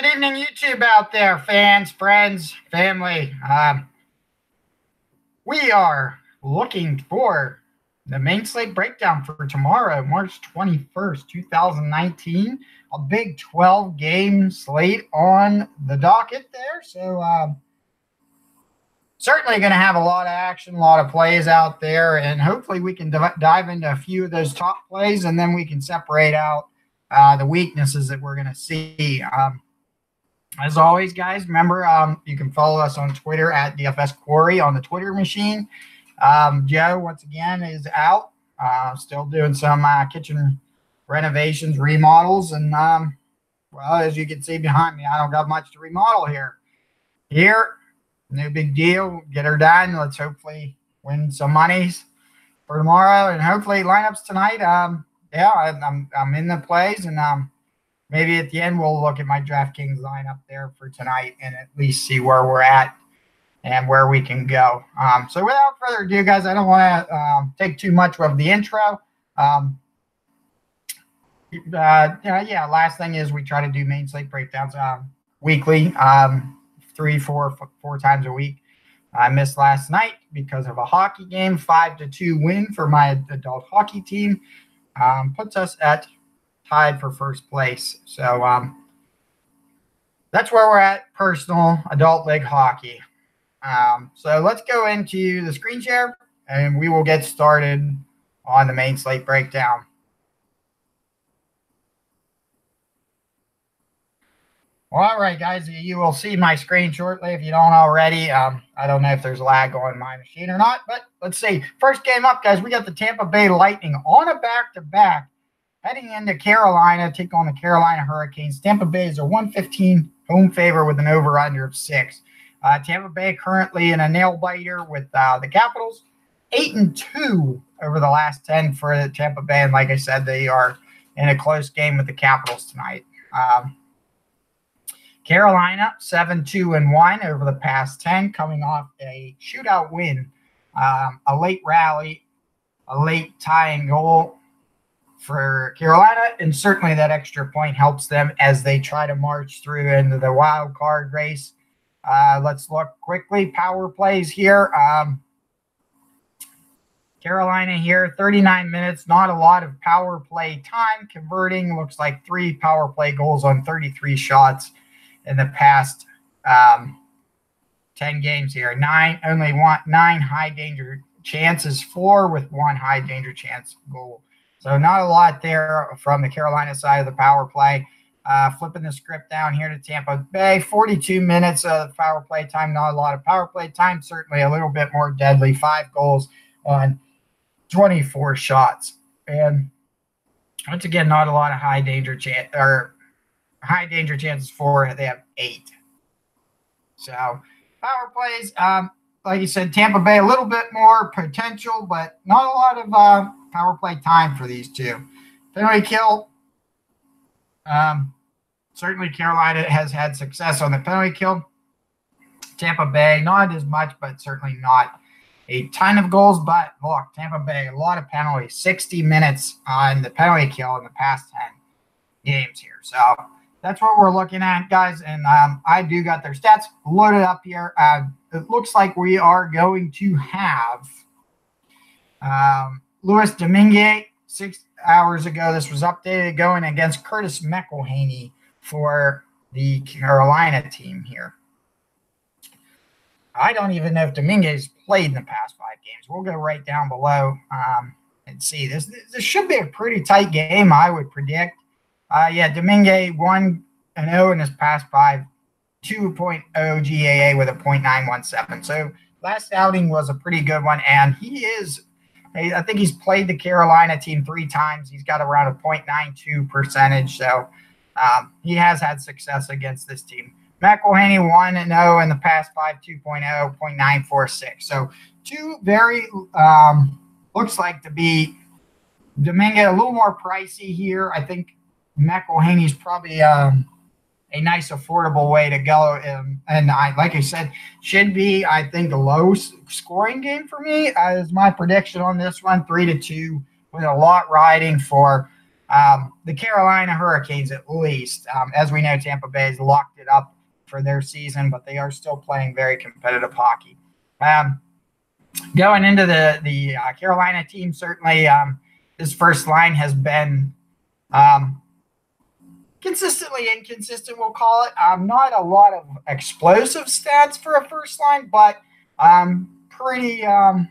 Good evening, YouTube out there, fans, friends, family. We are looking for the main slate breakdown for tomorrow, March 21st, 2019. A big 12-game slate on the docket there. So certainly going to have a lot of action, a lot of plays out there, and hopefully we can dive into a few of those top plays, and then we can separate out the weaknesses that we're going to see. As always, guys, remember, you can follow us on Twitter at DFS Quarry on the Twitter machine. Joe, once again, is out, still doing some kitchen renovations, remodels. And, well, as you can see behind me, I don't got much to remodel here. No big deal. Get her done. Let's hopefully win some monies for tomorrow. And hopefully lineups tonight. Yeah, I'm in the plays, and maybe at the end we'll look at my DraftKings lineup there for tonight and at least see where we're at and where we can go. So without further ado, guys, I don't want to take too much of the intro. Yeah, last thing is we try to do main slate breakdowns weekly, 4 times a week. I missed last night because of a hockey game, 5-2 win for my adult hockey team. Puts us at tied for first place. So that's where we're at, personal adult league hockey. So let's go into the screen share, and we will get started on the main slate breakdown. Well, all right, guys, you will see my screen shortly if you don't already. I don't know if there's lag on my machine or not, but let's see. First game up, guys, we got the Tampa Bay Lightning on a back-to-back heading into Carolina, take on the Carolina Hurricanes. Tampa Bay is a 115 home favor with an over-under of 6. Tampa Bay currently in a nail-biter with the Capitals, 8-2 over the last 10 for Tampa Bay. And like I said, they are in a close game with the Capitals tonight. Carolina, 7-2-1 over the past 10, coming off a shootout win, a late rally, a late tying goal for Carolina, and certainly that extra point helps them as they try to march through into the wild card race. Let's look quickly. Power plays here. Carolina here, 39 minutes, not a lot of power play time. Converting looks like 3 power play goals on 33 shots in the past 10 games here. 9 high danger chances, 4 with 1 high danger chance goal. So not a lot there from the Carolina side of the power play. Flipping the script down here to Tampa Bay, 42 minutes of power play time, not a lot of power play time, certainly a little bit more deadly, 5 goals on 24 shots. And once again, not a lot of high danger chances for. They have 8. So power plays, like you said, Tampa Bay a little bit more potential, but not a lot of power play time for these two. Penalty kill. Certainly Carolina has had success on the penalty kill. Tampa Bay, not as much, but certainly not a ton of goals. But look, Tampa Bay, a lot of penalties, 60 minutes on the penalty kill in the past 10 games here. So that's what we're looking at, guys. And I do got their stats loaded up here. It looks like we are going to have Louis Domingue, 6 hours ago. This was updated, going against Curtis McElhaney for the Carolina team here. I don't even know if Dominguez played in the past 5 games. We'll go right down below and see. This should be a pretty tight game, I would predict. Yeah, Dominguez 1-0 in his past 5, 2.0 GAA with a .917. So last outing was a pretty good one, and I think he's played the Carolina team 3 times. He's got around a .92 percentage, so he has had success against this team. McElhaney 1-0 in the past 5, 2.0, .946. So 2 very looks like to be Dominguez a little more pricey here. I think McElhaney's probably a nice affordable way to go, and like I said, should be, I think, a low scoring game for me as my prediction on this one, 3-2, with a lot riding for The Carolina Hurricanes, at least, as we know, Tampa Bay has locked it up for their season, but they are still playing very competitive hockey. Going into the Carolina team, certainly this first line has been consistently inconsistent, we'll call it. Not a lot of explosive stats for a first line, but pretty, a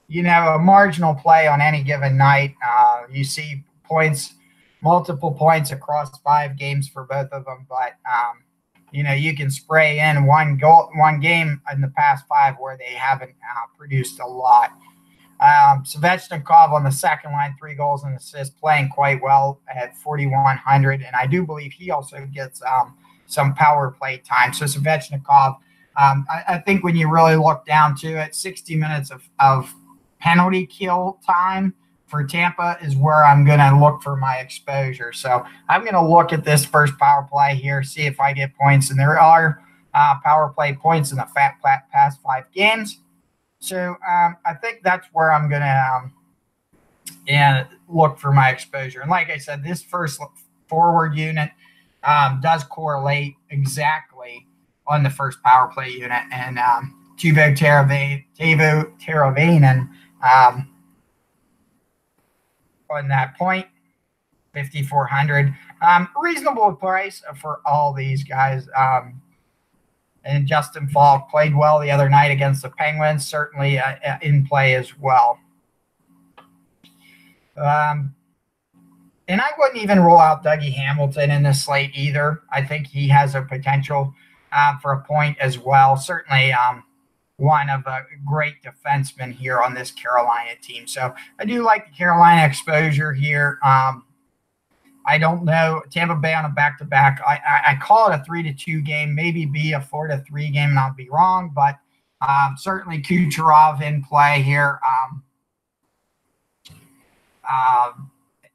marginal play on any given night. You see points, multiple points across 5 games for both of them, but you can spray in one game in the past 5 where they haven't produced a lot. Svechnikov on the second line, 3 goals and assists, playing quite well at 4,100, and I do believe he also gets some power play time. So Svechnikov, I think when you really look down to it, 60 minutes of penalty kill time for Tampa is where I'm going to look for my exposure. So I'm going to look at this first power play here, see if I get points. And there are power play points in the past 5 games. So I think that's where I'm going to look for my exposure. And like I said, this first forward unit does correlate exactly on the first power play unit. And Teuvo Teravainen on that point, 5,400. Reasonable price for all these guys. And Justin Falk played well the other night against the Penguins, certainly in play as well. And I wouldn't even rule out Dougie Hamilton in this slate either. I think he has a potential for a point as well. Certainly one of a great defensemen here on this Carolina team. So I do like the Carolina exposure here. I don't know. Tampa Bay on a back-to-back. I call it a 3-2 game, maybe be a 4-3 game, and I'll be wrong. But certainly Kucherov in play here.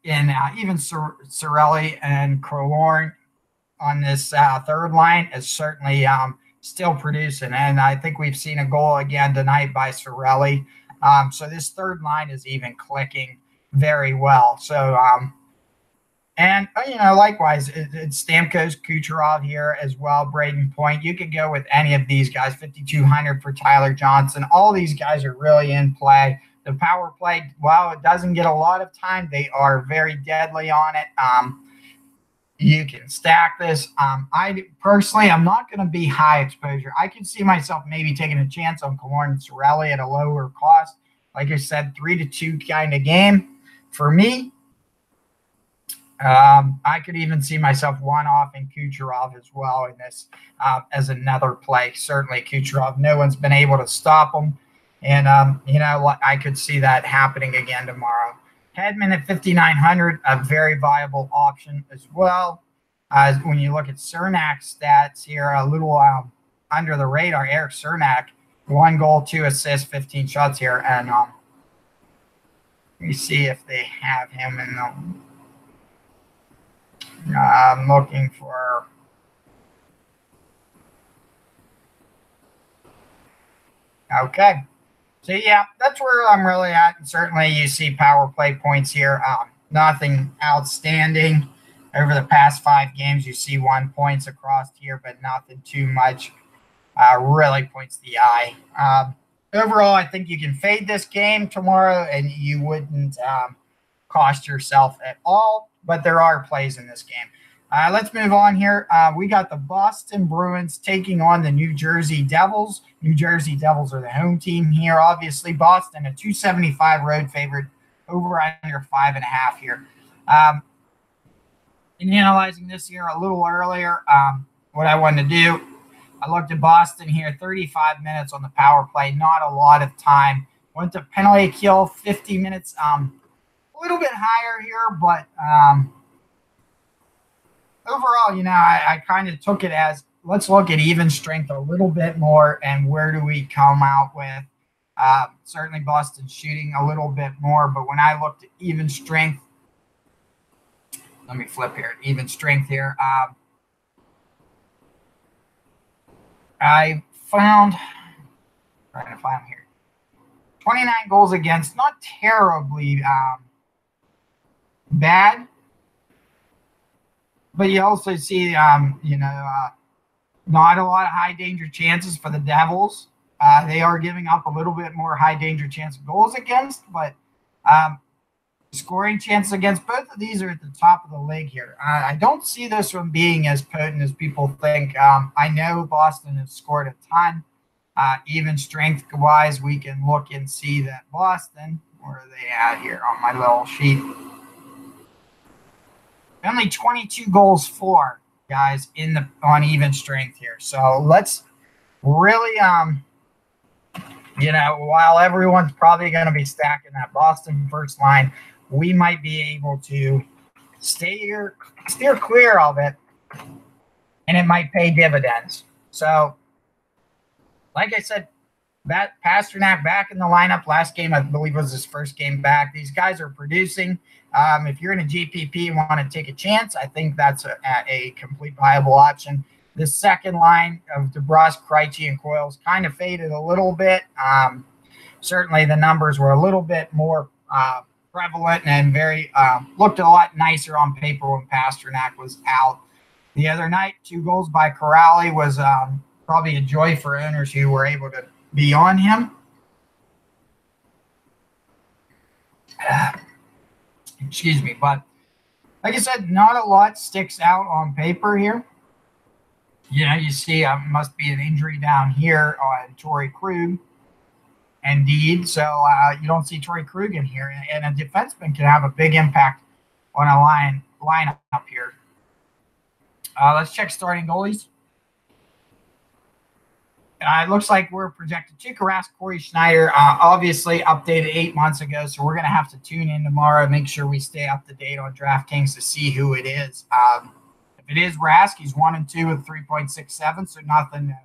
Even Cirelli and Killorn on this third line is certainly still producing. And I think we've seen a goal again tonight by Cirelli. So this third line is even clicking very well. So, likewise, it's Stamkos, Kucherov here as well, Braden Point. You could go with any of these guys, 5,200 for Tyler Johnson. All these guys are really in play. The power play, while it doesn't get a lot of time, they are very deadly on it. You can stack this. I personally, I'm not going to be high exposure. I can see myself maybe taking a chance on Killorn and Cirelli at a lower cost. Like I said, 3-2 kind of game for me. I could even see myself one-off in Kucherov as well in this as another play. Certainly Kucherov, no one's been able to stop him. And, I could see that happening again tomorrow. Hedman at 5,900, a very viable option as well. When you look at Cernak's stats here, a little under the radar, Eric Cernak, 1 goal, 2 assists, 15 shots here. And let me see if they have him in the I'm looking for okay. So yeah, that's where I'm really at. And certainly you see power play points here. Nothing outstanding over the past 5 games. You see 1 points across here, but nothing too much really points the eye. Overall, I think you can fade this game tomorrow and you wouldn't cost yourself at all. But there are plays in this game. Let's move on here. We got the Boston Bruins taking on the New Jersey Devils. New Jersey Devils are the home team here. Obviously, Boston, a 275 road favorite, over under 5.5 here. In analyzing this here a little earlier, what I wanted to do, I looked at Boston here, 35 minutes on the power play, not a lot of time. Went to penalty kill, 50 minutes. A little bit higher here, but overall, I kind of took it as let's look at even strength a little bit more and where do we come out with. Certainly Boston's shooting a little bit more, but when I looked at even strength, let me flip here, even strength here. I found, trying to find here, 29 goals against, not terribly bad. But you also see, not a lot of high danger chances for the Devils. They are giving up a little bit more high danger chance of goals against, but scoring chances against both of these are at the top of the league here. I don't see this one being as potent as people think. I know Boston has scored a ton. Even strength-wise, we can look and see that Boston, where are they at here on my little sheet? Only 22 goals for, guys, on even strength here. So let's really, while everyone's probably going to be stacking that Boston first line, we might be able to steer clear of it, and it might pay dividends. So, like I said, that Pasternak back in the lineup last game, I believe was his first game back. These guys are producing. If you're in a GPP and want to take a chance, I think that's a complete viable option. The second line of DeBrusque, Krejci, and Coils kind of faded a little bit. Certainly the numbers were a little bit more prevalent and looked a lot nicer on paper when Pasternak was out. The other night, 2 goals by Corrali was probably a joy for owners who were able to be on him. Excuse me, but like I said, not a lot sticks out on paper here. You see, must be an injury down here on Torrey Krug. Indeed, so you don't see Torrey Krug in here, and a defenseman can have a big impact on a lineup here. Let's check starting goalies. It looks like we're projected to Rask, Corey Schneider, obviously updated 8 months ago, so we're going to have to tune in tomorrow and make sure we stay up to date on DraftKings to see who it is. If it is Rask, he's 1-2 with 3.67, so nothing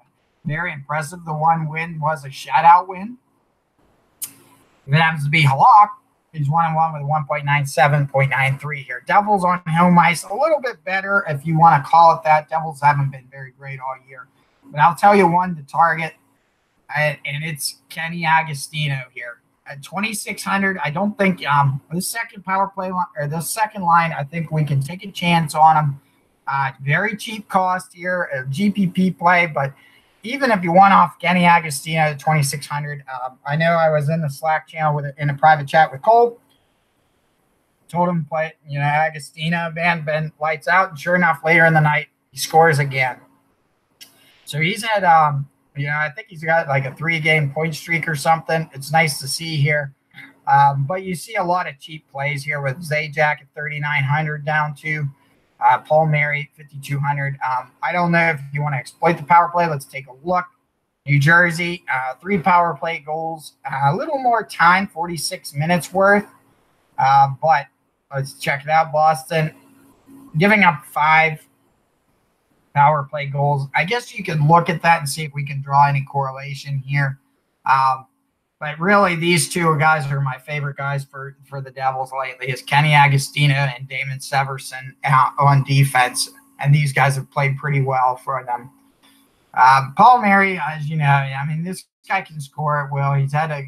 very impressive. The one win was a shutout win. If it happens to be Halak, he's 1-1 with 1.97, 0.93 here. Devils on home ice, a little bit better if you want to call it that. Devils haven't been very great all year. But I'll tell you one to target, and it's Kenny Agostino here. At 2,600, I don't think this second power play line, or this second line, I think we can take a chance on him. Very cheap cost here, a GPP play, but even if you want off Kenny Agostino at 2,600, I know I was in the Slack channel in a private chat with Cole. Told him to play, Agostino, been lights out, and sure enough, later in the night, he scores again. So he's had, I think he's got like a 3-game point streak or something. It's nice to see here. But you see a lot of cheap plays here with Zajac at 3,900 down to Paul Mary, 5,200. I don't know if you want to exploit the power play. Let's take a look. New Jersey, 3 power play goals, a little more time, 46 minutes worth. But let's check it out. Boston giving up 5 power play goals. I guess you could look at that and see if we can draw any correlation here. But really, these two guys are my favorite guys for the Devils lately, is Kenny Agostino and Damon Severson on defense. And these guys have played pretty well for them. Paul Mary, as you know, this guy can score at will. He's had a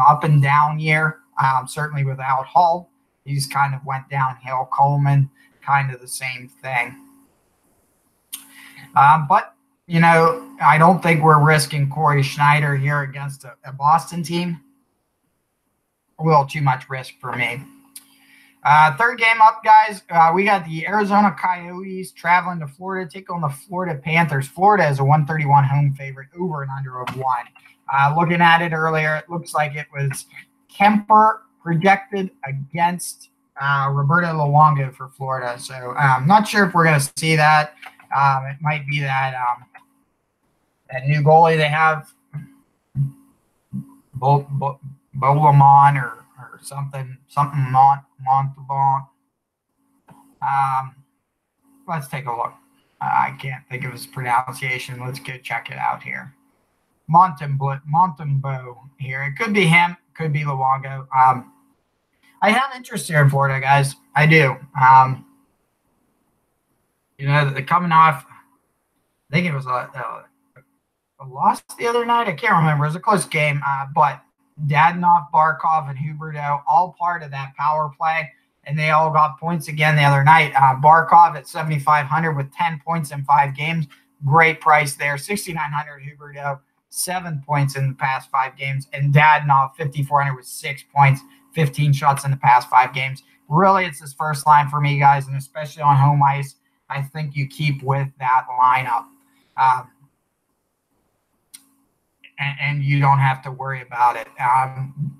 up and down year, certainly without Hull. He's kind of went downhill. Coleman, kind of the same thing. But, I don't think we're risking Corey Schneider here against a Boston team. A little too much risk for me. Third game up, guys. We got the Arizona Coyotes traveling to Florida, take on the Florida Panthers. Florida is a 131 home favorite, over and under of 1. Looking at it earlier, it looks like it was Kemper projected against Roberto Luongo for Florida. So I'm not sure if we're going to see that. It might be that new goalie they have, Bolamon or something Montalban. Let's take a look. I can't think of his pronunciation. Let's go check it out here. Montembeau here. It could be him. Could be Luongo. I have interest here in Florida, guys. I do. They're coming off, I think it was a loss the other night. I can't remember. It was a close game. But Dadonov, Barkov, and Huberdeau, all part of that power play. and they all got points again the other night. Barkov at 7,500 with 10 points in 5 games. Great price there. 6,900 Huberdeau, 7 points in the past 5 games. And Dadonov, 5,400 with 6 points, 15 shots in the past 5 games. Really, it's this first line for me, guys, and especially on home ice, I think you keep with that lineup. And you don't have to worry about it.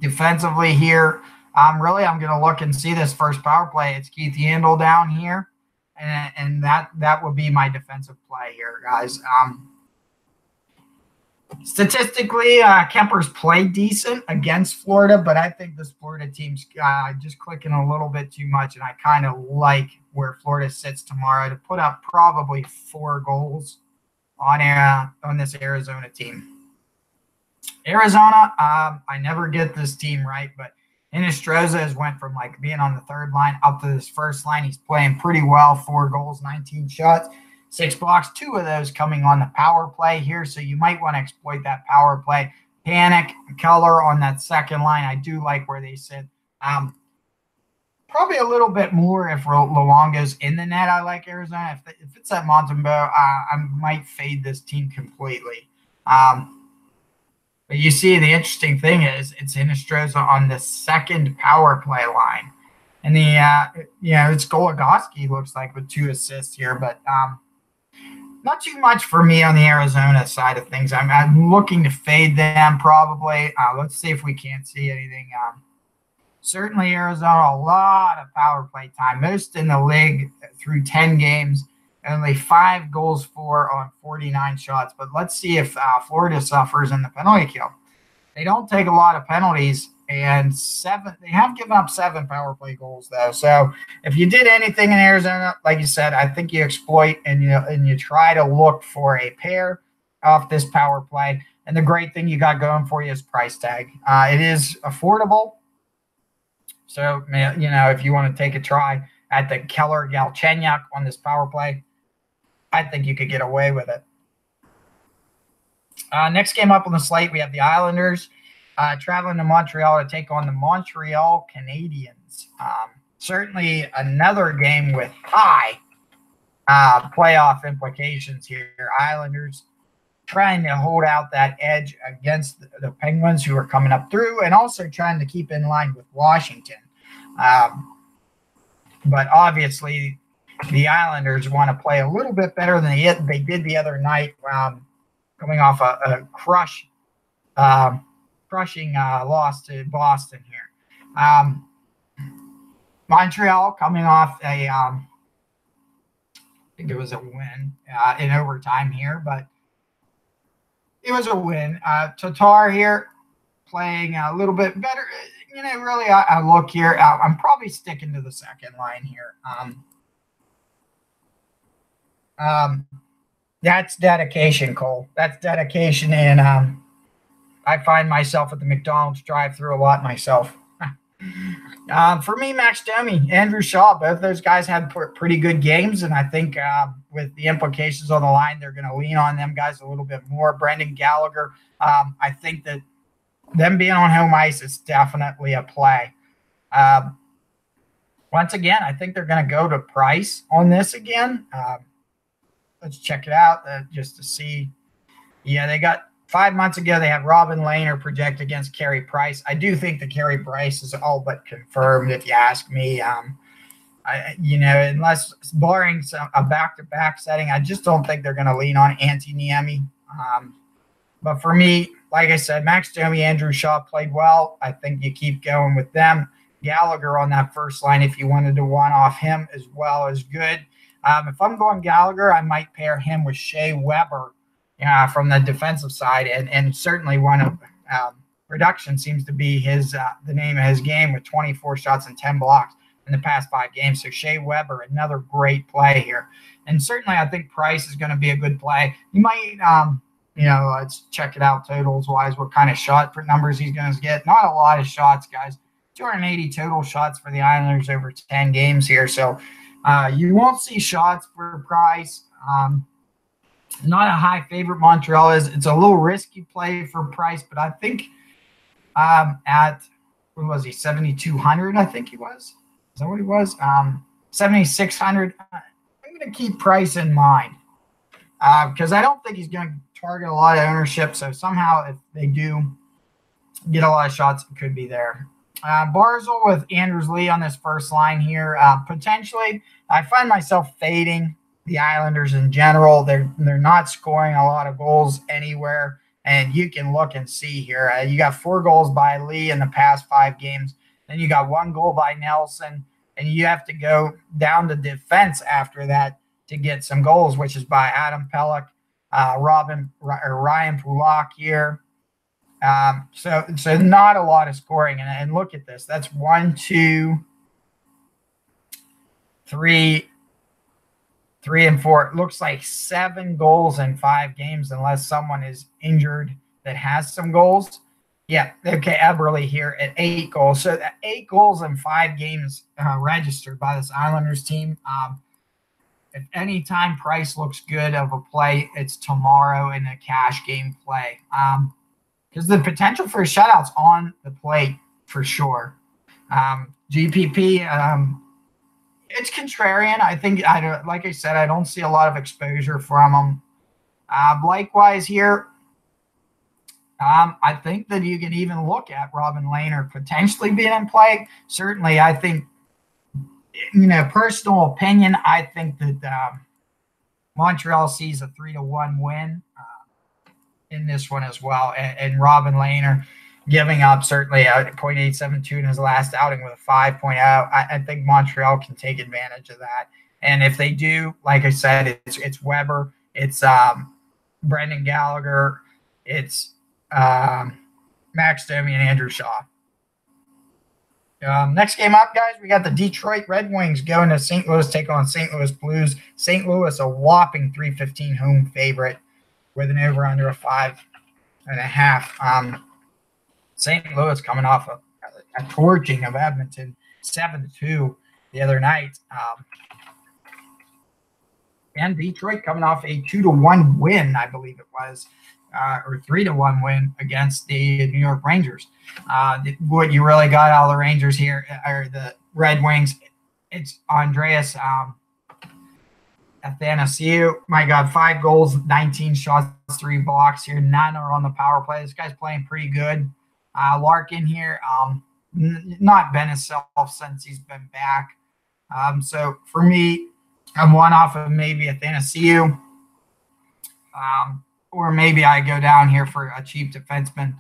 Defensively here, I'm going to look and see this first power play. It's Keith Yandle down here, and that would be my defensive play here, guys. Statistically, Kemper's played decent against Florida, but I think this Florida team's just clicking a little bit too much, and I kind of like where Florida sits tomorrow to put up probably 4 goals on this Arizona team. Arizona, I never get this team right, but Hinostroza has went from like being on the third line up to this first line. He's playing pretty well. 4 goals, 19 shots, 6 blocks, 2 of those coming on the power play here. So you might want to exploit that power play. Panic, Keller on that second line. I do like where they sit. Probably a little bit more if Luongo's in the net. I like Arizona. If it's at Montembeau, I might fade this team completely. But you see, the interesting thing is it's Hinostroza on the second power play line. And it's Goligoski, looks like, with 2 assists here. But not too much for me on the Arizona side of things. I'm looking to fade them probably. Let's see if we can't see anything. Certainly Arizona, a lot of power play time. Most in the league through 10 games. Only 5 goals for on 49 shots. But let's see if Florida suffers in the penalty kill. They don't take a lot of penalties, and they have given up 7 power play goals, though. So if you did anything in Arizona, like you said, I think you exploit and you try to look for a pair off this power play. And the great thing you got going for you is price tag. It is affordable. So, if you want to take a try at the Keller Galchenyuk on this power play, I think you could get away with it. Next game up on the slate, we have the Islanders traveling to Montreal to take on the Montreal Canadiens. Certainly another game with high playoff implications here. Islanders trying to hold out that edge against the Penguins, who are coming up through, and also trying to keep in line with Washington. But obviously, the Islanders want to play a little bit better than they did the other night, coming off a crushing loss to Boston here. Montreal coming off I think it was a win in overtime here, but it was a win. Tatar here playing a little bit better. Really, I look here. I'm probably sticking to the second line here. That's dedication, Cole. That's dedication, and I find myself at the McDonald's drive-thru a lot myself. For me, Max Domi, Andrew Shaw, both those guys had pretty good games, and I think with the implications on the line, they're going to lean on them guys a little bit more. Brendan Gallagher, I think that them being on home ice is definitely a play. Once again, I think they're going to go to Price on this again. Let's check it out just to see. Yeah, they got 5 months ago, they had Robin Lehner project against Carey Price. I do think that Carey Price is all but confirmed, if you ask me. Unless barring a back-to-back setting, I just don't think they're going to lean on Antti Niemi. But for me, like I said, Max Domi, Andrew Shaw played well. I think you keep going with them. Gallagher on that first line, if you wanted to one-off him as well, is good. If I'm going Gallagher, I might pair him with Shea Weber from the defensive side, and certainly one of production seems to be the name of his game, with 24 shots and 10 blocks in the past 5 games. So Shea Weber, another great play here. And certainly I think Price is going to be a good play. You might, let's check it out totals-wise, what kind of shot numbers he's going to get. Not a lot of shots, guys. 280 total shots for the Islanders over 10 games here. So you won't see shots for Price. Not a high favorite Montreal is. It's a little risky play for Price, but I think at, what was he, 7,200, I think he was. that what he was? 7,600. I'm going to keep price in mind because I don't think he's going to target a lot of ownership. So somehow, if they do get a lot of shots, it could be there. Barzal with Andrews Lee on this first line here. Potentially, I find myself fading the Islanders in general. They're not scoring a lot of goals anywhere, and you can look and see here. You got 4 goals by Lee in the past 5 games. Then you got 1 goal by Nelson, and you have to go down to defense after that to get some goals, which is by Adam Pelech, Ryan Pulak here. So not a lot of scoring. And look at this. That's 1, 2, 3, and 4. It looks like 7 goals in 5 games, unless someone is injured that has some goals. Yeah, okay, Eberle here at 8 goals. So 8 goals in 5 games registered by this Islanders team. If any time price looks good of a play, it's tomorrow in a cash game play. Because the potential for shutouts on the plate for sure. GPP, it's contrarian. I think, like I said, I don't see a lot of exposure from him. Likewise here, I think that you can even look at Robin Lehner potentially being in play. Certainly, I think, personal opinion, I think that Montreal sees a 3-1 win in this one as well. And Robin Lehner giving up certainly a .872 in his last outing with a 5.0. I think Montreal can take advantage of that. And if they do, like I said, it's Weber, it's Brendan Gallagher, it's Max Domi and Andrew Shaw. Next game up, guys, we got the Detroit Red Wings going to St. Louis, take on St. Louis Blues. St. Louis, a whopping 315 home favorite with an over-under of 5.5. St. Louis coming off a torching of Edmonton, 7-2 the other night. And Detroit coming off a 2-1 win, I believe it was, or 3-1 win against the New York Rangers. What you really got out of the Rangers here, or the Red Wings, it's Andreas Athanasiou. My God, 5 goals, 19 shots, 3 blocks here. 9 are on the power play. This guy's playing pretty good. Larkin here, not been himself since he's been back. So for me, I'm one off of maybe Athanasiou. Or maybe I go down here for a cheap defenseman.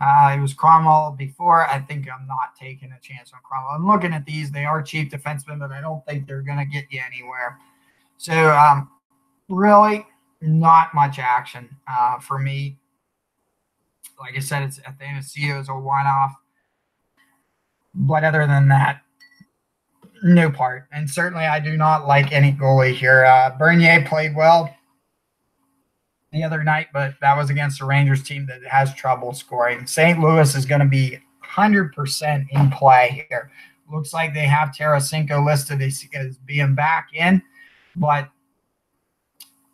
It was Cromwell before. I think I'm not taking a chance on Cromwell. I'm looking at these. They are cheap defensemen, but I don't think they're going to get you anywhere. So really not much action for me. Like I said, it's Athanasiou is a one-off. But other than that, no part. And certainly I do not like any goalie here. Bernier played well the other night, but that was against a Rangers team that has trouble scoring. St. Louis is going to be 100% in play here. Looks like they have Tarasenko listed as being back in, but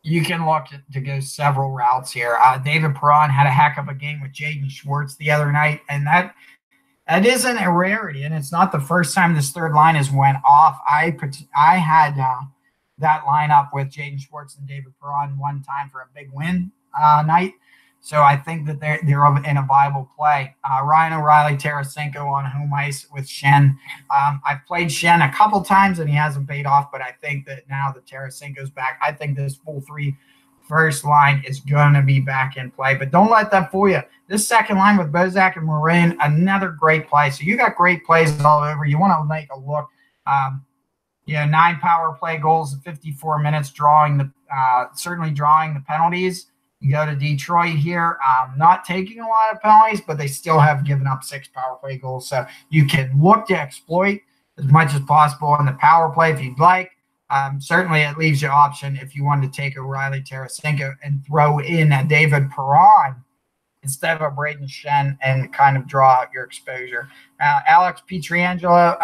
you can look to go several routes here. David Perron had a heck of a game with Jaden Schwartz the other night, and that isn't a rarity, and it's not the first time this third line has went off. I had that lineup with Jaden Schwartz and David Perron one time for a big win night, so I think that they're in a viable play. Ryan O'Reilly, Tarasenko on home ice with Shen. I've played Shen a couple times, and he hasn't paid off, but I think that now that Tarasenko's back, I think this full 3 first line is going to be back in play. But don't let that fool you. This second line with Bozak and Marin, another great play. So you got great plays all over. You want to make a look. 9 power play goals in 54 minutes, certainly drawing the penalties. You go to Detroit here, not taking a lot of penalties, but they still have given up 6 power play goals. So you can look to exploit as much as possible on the power play if you'd like. Certainly it leaves you option if you wanted to take O'Reilly, Tarasenko and throw in a David Perron instead of a Braden Shen and kind of draw out your exposure. Alex Pietrangelo,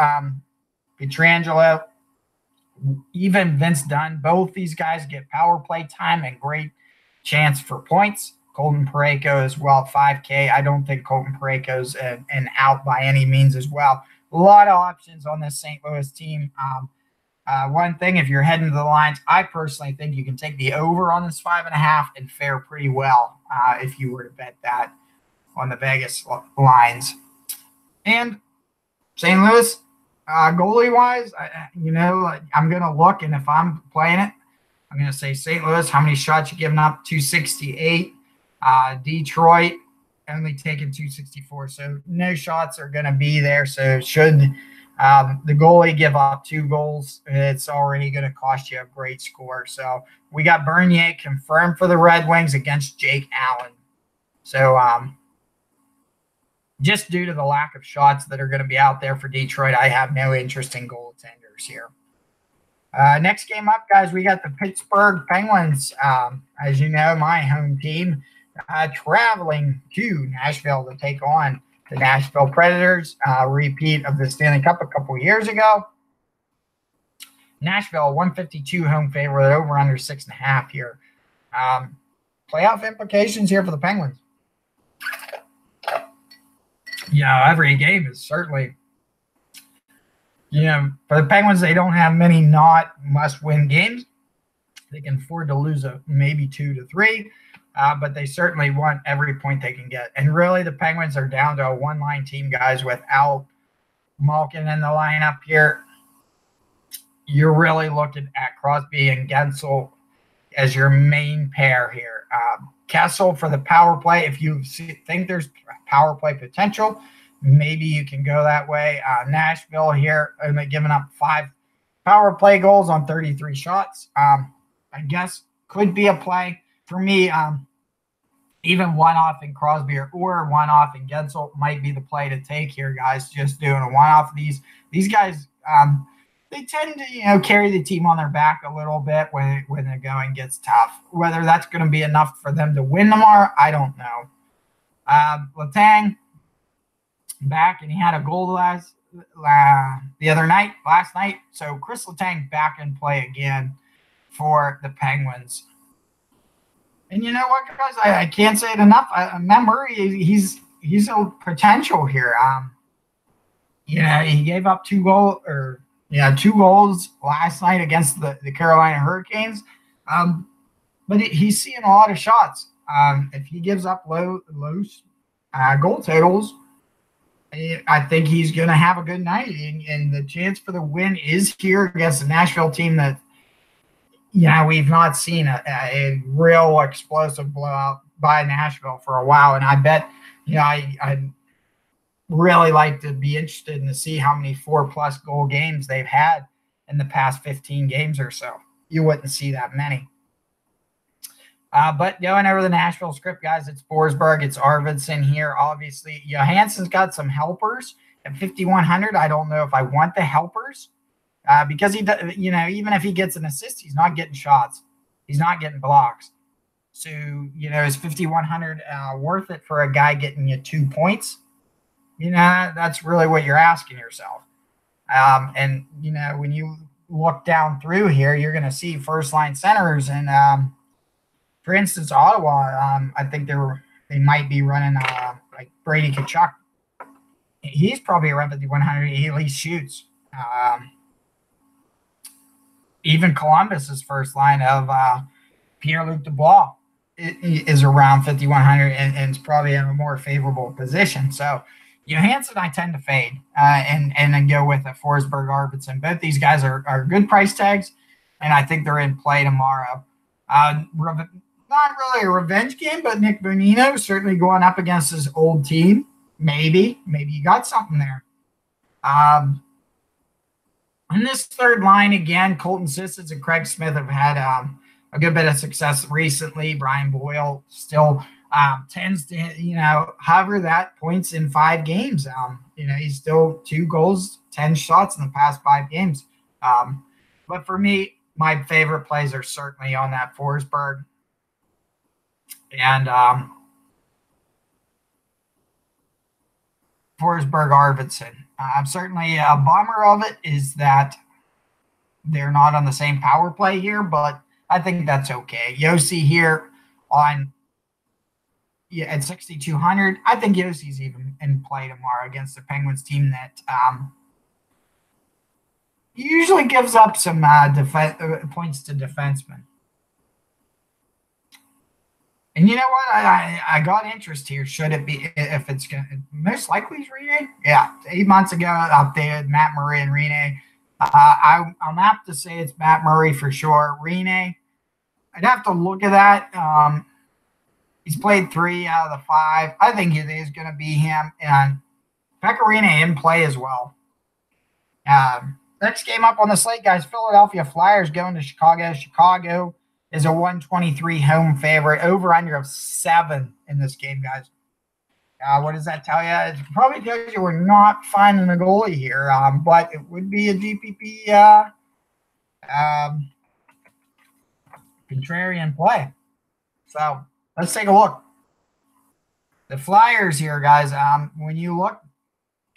even Vince Dunn, both these guys get power play time and great chance for points. Colton Parayko as well, 5K. I don't think Colton Parayko's an out by any means as well. a lot of options on this St. Louis team. One thing, if you're heading to the lines, I personally think you can take the over on this 5.5 and fare pretty well if you were to bet that on the Vegas lines. And St. Louis, goalie wise, I'm going to look, and if I'm playing it, I'm going to say St. Louis, how many shots you giving up? 268. Detroit, only taking 264. So no shots are going to be there. So should the goalie give up 2 goals, it's already going to cost you a great score. So we got Bernier confirmed for the Red Wings against Jake Allen. So just due to the lack of shots that are going to be out there for Detroit, I have no interest in goaltenders here. Next game up, guys, we got the Pittsburgh Penguins. As you know, my home team, traveling to Nashville to take on the Nashville Predators, repeat of the Stanley Cup a couple years ago. Nashville, 152 home favorite, over under 6.5 here. Playoff implications here for the Penguins. Every game is certainly, for the Penguins, they don't have many not must-win games. They can afford to lose maybe 2 to 3, but they certainly want every point they can get. And really, the Penguins are down to a one-line team, guys, without Malkin in the lineup here. You're really looking at Crosby and Gensel as your main pair here. Kessel for the power play. If you think there's power play potential, maybe you can go that way. Nashville here, giving up 5 power play goals on 33 shots. I guess could be a play for me. Even one-off in Crosby or one-off in Gensel might be the play to take here, guys. Just doing a one-off. These guys, they tend to, carry the team on their back a little bit when the going gets tough. Whether that's going to be enough for them to win tomorrow, I don't know. Letang back, and he had a goal last night. So Chris Letang back in play again for the Penguins. And you know what, guys? I can't say it enough. Remember, he's a potential here. He gave up 2 goals last night against the Carolina Hurricanes. But he's seeing a lot of shots. If he gives up low goal totals, I think he's going to have a good night. And the chance for the win is here against the Nashville team that, we've not seen a real explosive blowout by Nashville for a while. And I bet, I'd really like to be interested in to see how many 4+ goal games they've had in the past 15 games or so. You wouldn't see that many. But going over the Nashville script, guys, it's Forsberg, it's Arvidsson here. Obviously, Johansson's got some helpers at 5,100. I don't know if I want the helpers because he, even if he gets an assist, he's not getting shots, he's not getting blocks. So is 5,100 worth it for a guy getting you 2 points? That's really what you're asking yourself. And when you look down through here, you're going to see first line centers and. For instance, Ottawa, I think they might be running like Brady Tkachuk. He's probably around 5,100. He at least shoots. Even Columbus's first line of Pierre-Luc Dubois is around 5,100 and is probably in a more favorable position. So Johansson, I tend to fade and then go with a Forsberg, Arvidsson. Both these guys are good price tags, and I think they're in play tomorrow. Not really a revenge game, but Nick Bonino certainly going up against his old team. Maybe you got something there. In this third line, again, Colton Sissons and Craig Smith have had a good bit of success recently. Brian Boyle still tends to, hover that points in 5 games. He's still 2 goals, 10 shots in the past 5 games. But for me, my favorite plays are certainly on that Forsberg. And Forsberg Arvidsson. Certainly a bummer of it is that they're not on the same power play here, but I think that's okay. Yossi here on Yeah, at 6,200. I think Yossi's even in play tomorrow against the Penguins team that usually gives up some points to defensemen. And you know what? I got interest here. Should it be, if it's going to, most likely is Rene? Yeah. 8 months ago, updated Matt Murray and Rene. I'm apt to say it's Matt Murray for sure. Rene, I'd have to look at that. He's played 3 out of the 5. I think it is going to be him. And Pekka Rene in play as well. Next game up on the slate, guys, Philadelphia Flyers going to Chicago. Chicago is a 123 home favorite, over under of 7 in this game, guys. What does that tell you? It probably tells you we're not finding a goalie here, but it would be a GPP contrarian play. So let's take a look. The Flyers here, guys, when you look,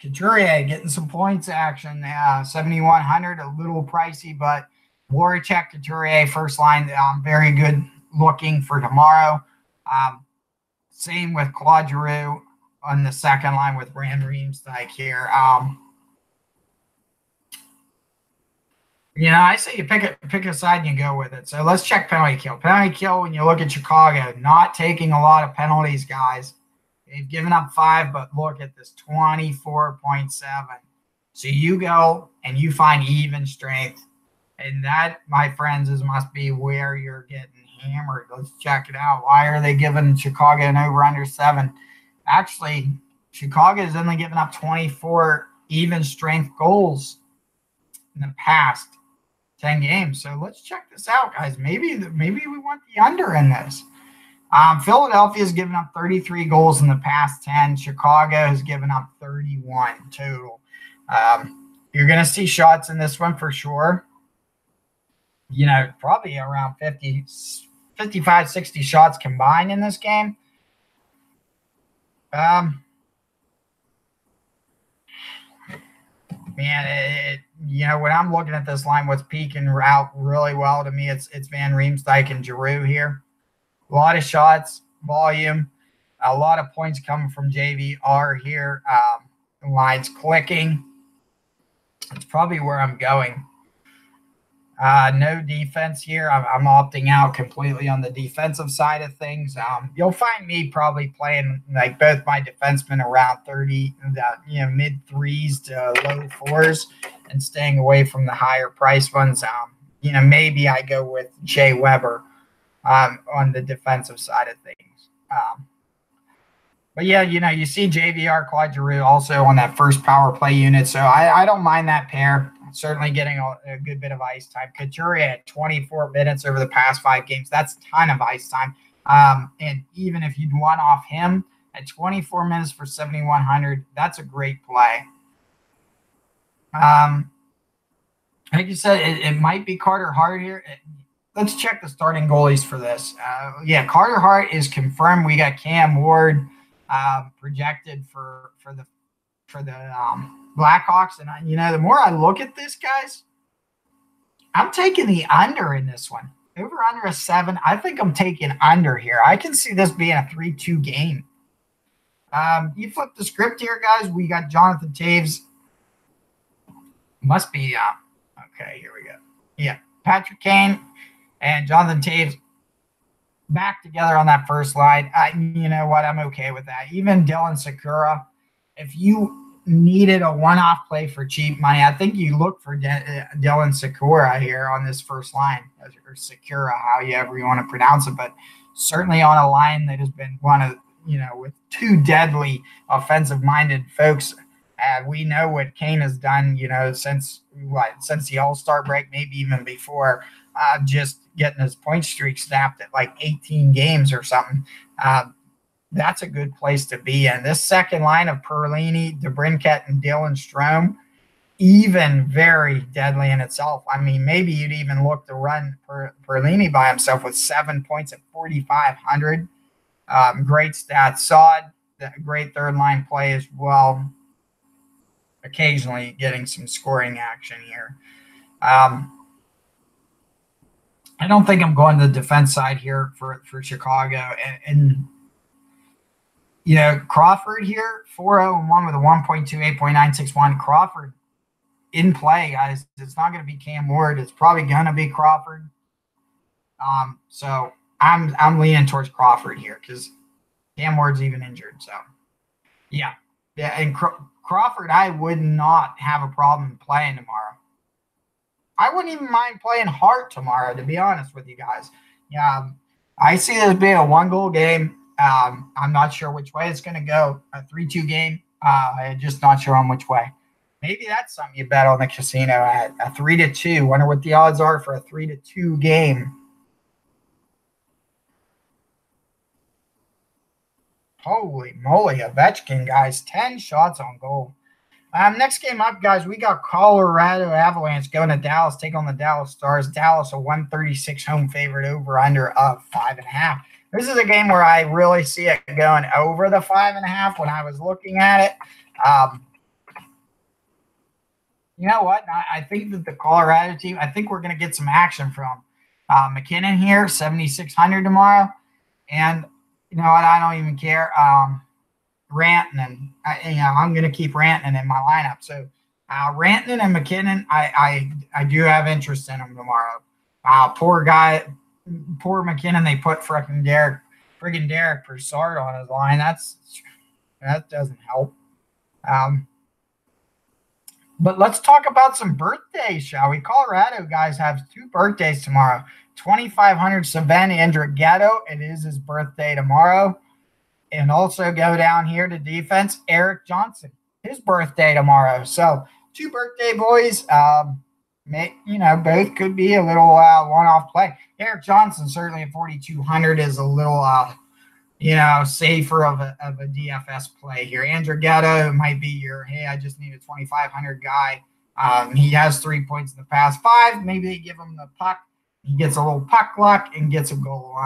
Couturier getting some points action, 7,100, a little pricey, but Voracek, Couturier, first line, very good looking for tomorrow. Same with Claude Giroux on the second line with Rand Riemsdyk here. I say you pick a side and you go with it. So let's check penalty kill. Penalty kill, when you look at Chicago, not taking a lot of penalties, guys. They've given up 5, but look at this, 24.7. So you go and you find even strength. And that, my friends, must be where you're getting hammered. Let's check it out. Why are they giving Chicago an over-under 7? Actually, Chicago has only given up 24 even strength goals in the past 10 games. So let's check this out, guys. Maybe we want the under in this. Philadelphia has given up 33 goals in the past 10. Chicago has given up 31 total. You're going to see shots in this one for sure. Probably around 55, 60 shots combined in this game. When I'm looking at this line, what's peaking out really well to me, it's Van Riemsdyk and Giroux here. A lot of shots, volume, a lot of points coming from JVR here. The line's clicking. It's probably where I'm going. No defense here. I'm opting out completely on the defensive side of things. You'll find me probably playing like both my defensemen around 30, mid 3s to low 4s, and staying away from the higher price ones. Maybe I go with Jay Weber on the defensive side of things. But yeah, you see JVR, Claude Giroux also on that first power play unit. So I don't mind that pair. Certainly getting a good bit of ice time. Couturier at 24 minutes over the past 5 games. That's a ton of ice time. And even if you'd want off him at 24 minutes for 7,100, that's a great play. Like you said, it might be Carter Hart here. Let's check the starting goalies for this. Carter Hart is confirmed. We got Cam Ward projected for the Blackhawks, and the more I look at this, guys, I'm taking the under in this one. Over under a 7. I think I'm taking under here. I can see this being a 3-2 game. You flip the script here, guys. We got Jonathan Taves. Must be okay. Here we go. Yeah, Patrick Kane and Jonathan Taves back together on that first line. You know what? I'm okay with that. Even Dylan Sakura, if you needed a one-off play for cheap money, I think you look for Dylan Sakura here on this first line, or Sakura, however you want to pronounce it, but certainly on a line that has been one of, with 2 deadly offensive-minded folks. We know what Kane has done, since the All-Star break, maybe even before, just getting his point streak snapped at like 18 games or something. That's a good place to be in. This second line of Perlini, DeBrincat, and Dylan Strome, even very deadly in itself. I mean, maybe you'd even look to run Perlini by himself with 7 points at 4,500. Great stats. Sod, great third line play as well. Occasionally getting some scoring action here. I don't think I'm going to the defense side here for Chicago. And Crawford here, 4-0-1 with a 1.2, 8.961. Crawford in play, guys. It's not going to be Cam Ward. It's probably going to be Crawford. So I'm leaning towards Crawford here because Cam Ward's even injured. So yeah. And Crawford, I would not have a problem playing tomorrow. I wouldn't even mind playing Hart tomorrow, to be honest with you guys. Yeah, I see this being a 1-goal game. I'm not sure which way it's going to go. A 3-2 game. I'm just not sure on which way. Maybe that's something you bet on the casino at a 3-2. Wonder what the odds are for a 3-2 game. Holy moly, Ovechkin, guys. 10 shots on goal. Next game up, guys, we got Colorado Avalanche going to Dallas, take on the Dallas Stars. Dallas, a 136 home favorite, over under of 5.5. This is a game where I really see it going over the 5.5 when I was looking at it. You know what? I think that the Colorado team, I think we're going to get some action from McKinnon here, 7,600 tomorrow. And you know what? I don't even care. Rantanen, I'm going to keep Rantanen in my lineup. So Rantanen and McKinnon, I do have interest in them tomorrow. Poor McKinnon, they put friggin' Derek Brassard on his line. That doesn't help. But let's talk about some birthdays, shall we? Colorado guys have 2 birthdays tomorrow. 2,500 Savannah Andrighetto. It is his birthday tomorrow. And also go down here to defense, Eric Johnson, his birthday tomorrow. So 2 birthday boys, both could be a little one-off play. Eric Johnson certainly at 4,200 is a little, safer of a DFS play here. Andrighetto might be your, hey, I just need a 2,500 guy. He has 3 points in the past 5. Maybe they give him the puck. He gets a little puck luck and gets a goal.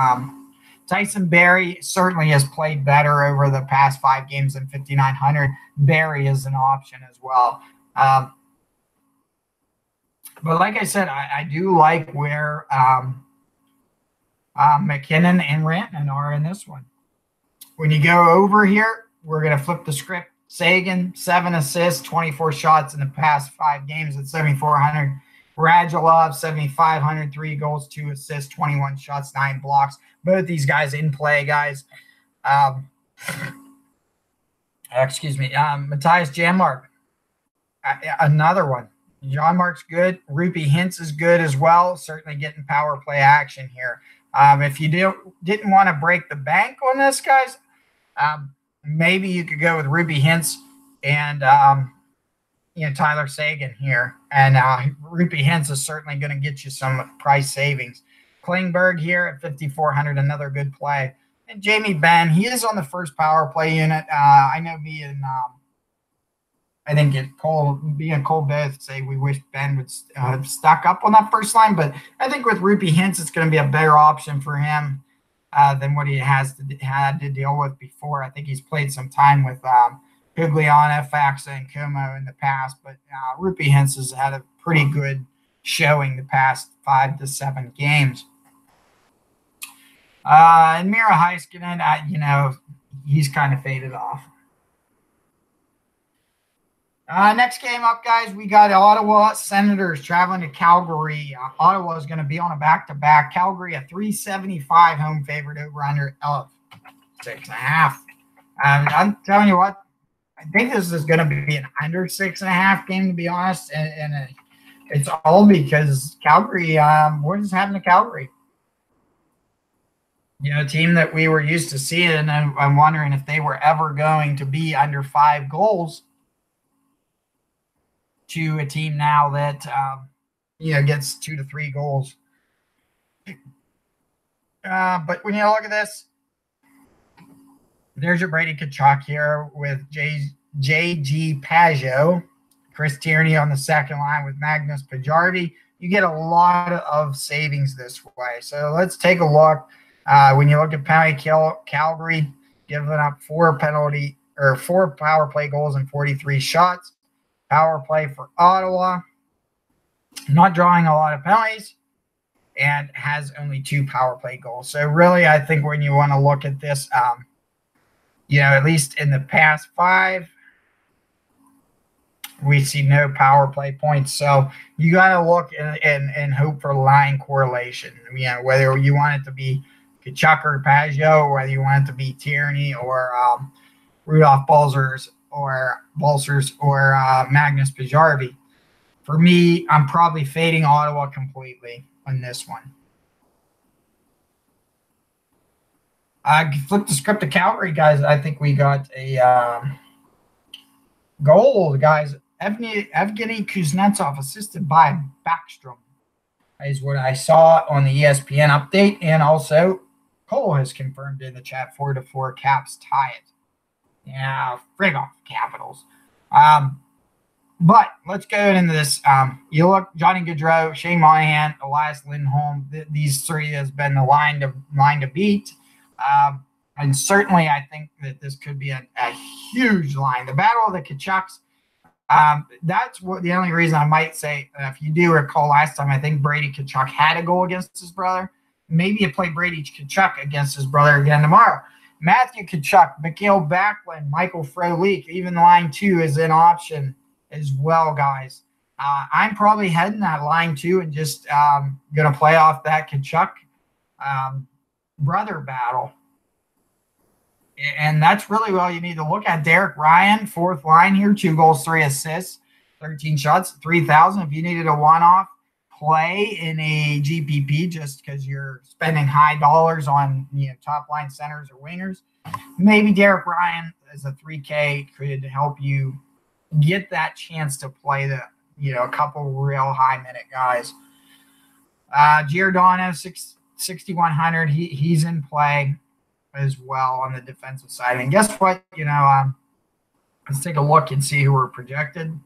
Tyson Barrie certainly has played better over the past 5 games than 5,900. Barrie is an option as well. But like I said, I do like where McKinnon and Rantanen are in this one. When you go over here, we're going to flip the script. Sagan, 7 assists, 24 shots in the past 5 games at 7,400. Radulov, 7,500, 3 goals, 2 assists, 21 shots, 9 blocks. Both these guys in play, guys. Matthias Janmark, another one. Janmark's good. Rupi Hintz is good as well. Certainly getting power play action here. If you didn't want to break the bank on this, guys, maybe you could go with Rupi Hintz and Tyler Sagan here. And Rupi Hintz is certainly going to get you some price savings. Klingberg here at 5,400, another good play. And Jamie Benn, he is on the first power play unit. I know I think Cole both say we wish Ben would have stuck up on that first line, but I think with Rupi Hintz, it's going to be a better option for him than what he had to deal with before. I think he's played some time with Pugliana, Faxa, and Como in the past, but Rupi Hintz has had a pretty good showing the past 5 to 7 games. And Mira Heiskanen, he's kind of faded off. Next game up, guys, we got Ottawa Senators traveling to Calgary. Ottawa is going to be on a back-to-back. Calgary, a 375 home favorite, over under 6.5. I'm telling you what, I think this is going to be an under 6.5 game, to be honest. And it's all because Calgary, what is happening to Calgary? A team that we were used to seeing, and I'm wondering if they were ever going to be under 5 goals to a team now that, gets 2 to 3 goals. But when you look at this, there's your Brady Tkachuk here with J.G. Pageau, Chris Tierney on the second line with Magnus Pajardi. You get a lot of savings this way. So let's take a look. When you look at penalty kill, Calgary giving up 4 power play goals and 43 shots. Power play for Ottawa, not drawing a lot of penalties, and has only 2 power play goals. So really, I think when you want to look at this, at least in the past 5, we see no power play points. So you got to look and hope for line correlation. Whether you want it to be Kachuk or Pageau, or whether you want it to be Tierney or Rudolph Balcers or Magnus Pajjarvi. For me, I'm probably fading Ottawa completely on this one. Flip the script to Calgary, guys. I think we got a goal, guys. Evgeny Kuznetsov, assisted by Backstrom, is what I saw on the ESPN update. And also, Cole has confirmed in the chat 4-4 Caps tie it. Yeah, frig off Capitals. But let's go into this. You look, Johnny Gaudreau, Shane Monahan, Elias Lindholm. These 3 has been the line to beat. And certainly I think that this could be a huge line. The Battle of the Kachucks, that's the only reason I might say, if you do recall last time, I think Brady Tkachuk had a goal against his brother. Maybe you play Brady Tkachuk against his brother again tomorrow. Matthew Tkachuk, Mikhail Backlund, Michael Frolik, even line 2 is an option as well, guys. I'm probably heading that line 2 and just going to play off that Tkachuk brother battle. And that's really all you need to look at. Derek Ryan, 4th line here, 2 goals, 3 assists, 13 shots, 3,000. If you needed a one-off play in a GPP just because you're spending high dollars on top line centers or wingers, maybe Derek Ryan as a 3K could help you get that chance to play a couple real high-minute guys. Giordano, 6,100. He's in play as well on the defensive side. And guess what? Let's take a look and see who we're projected.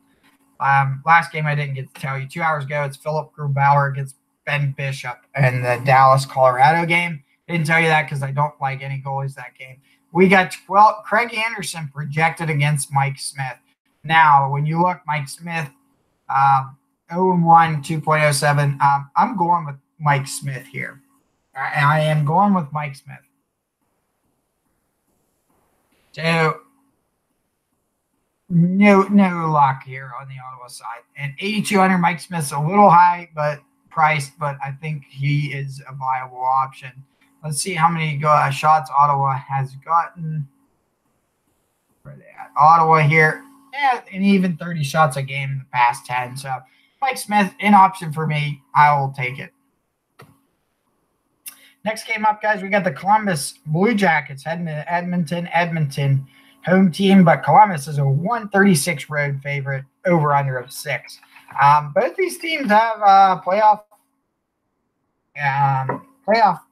Last game I didn't get to tell you. 2 hours ago, it's Philip Grubauer against Ben Bishop in the Dallas-Colorado game. Didn't tell you that because I don't like any goalies that game. We got Craig Anderson projected against Mike Smith. Now, when you look, Mike Smith, 0-1, 2.07. I'm going with Mike Smith here. I am going with Mike Smith. So, no luck here on the Ottawa side. And 8,200, Mike Smith's a little high, but priced, but I think he is a viable option. Let's see how many shots Ottawa has gotten. Where are they at? Ottawa here, and even 30 shots a game in the past 10. So, Mike Smith, an option for me. I will take it. Next game up, guys, we got the Columbus Blue Jackets heading to Edmonton. Edmonton, home team, but Columbus is a 136 road favorite, over under of 6. Both these teams have playoff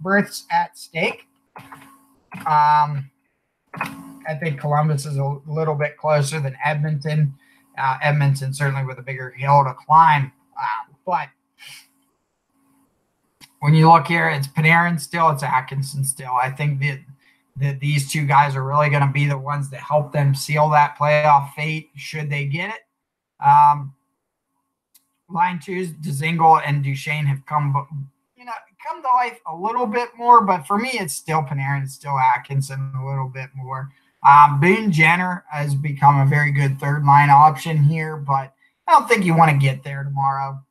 berths at stake. I think Columbus is a little bit closer than Edmonton. Edmonton certainly with a bigger hill to climb, but when you look here, it's Panarin still, it's Atkinson still. I think that these 2 guys are really going to be the ones that help them seal that playoff fate should they get it. Line 2's Dzingel and Duchesne have come to life a little bit more, but for me, it's still Panarin, it's still Atkinson a little bit more. Boone Jenner has become a very good 3rd-line option here, but I don't think you want to get there tomorrow.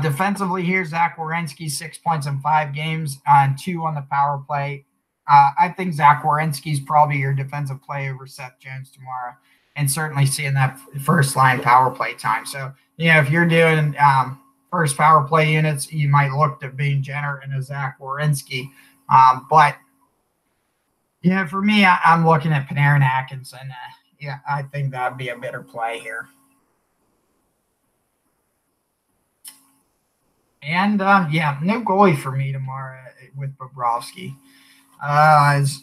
Defensively here, Zach Werenski, 6 points in 5 games, and 2 on the power play. I think Zach Werenski is probably your defensive play over Seth Jones tomorrow, and certainly seeing that first-line power play time. So, if you're doing first power play units, you might look to Boone Jenner and a Zach Werenski. But, for me, I'm looking at Panarin Atkinson. I think that would be a better play here. And, no goalie for me tomorrow with Bobrovsky. As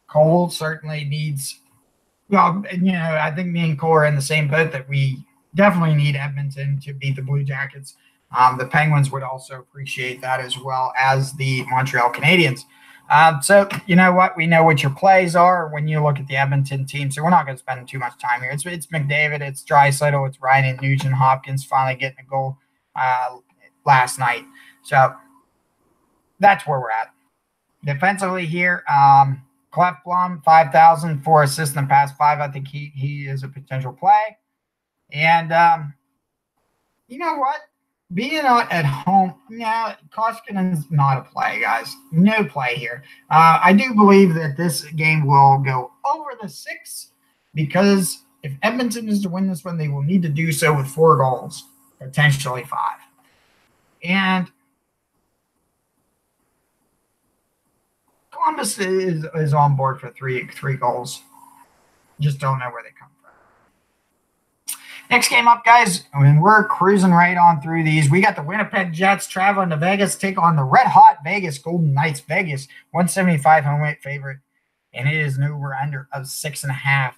Cole certainly needs – I think me and Cole are in the same boat that we definitely need Edmonton to beat the Blue Jackets. The Penguins would also appreciate that as well as the Montreal Canadiens. So, you know what? We know what your plays are when you look at the Edmonton team, so we're not going to spend too much time here. It's McDavid, it's Draisaitl, it's Ryan and Nugent Hopkins finally getting a goal last night. So that's where we're at. Defensively here, Clef Blum, 5,000, 4 assists in the past 5. I think he is a potential play. And you know what? Being at home, yeah, Koskinen's not a play, guys. No play here. I do believe that this game will go over the 6 because if Edmonton is to win this one, they will need to do so with 4 goals, potentially 5. And Columbus is on board for three goals. Just don't know where they come from. Next game up, guys, I mean, we're cruising right on through these. We got the Winnipeg Jets traveling to Vegas, take on the red-hot Vegas Golden Knights. Vegas, 175 home weight favorite, and it is an over-under of 6.5.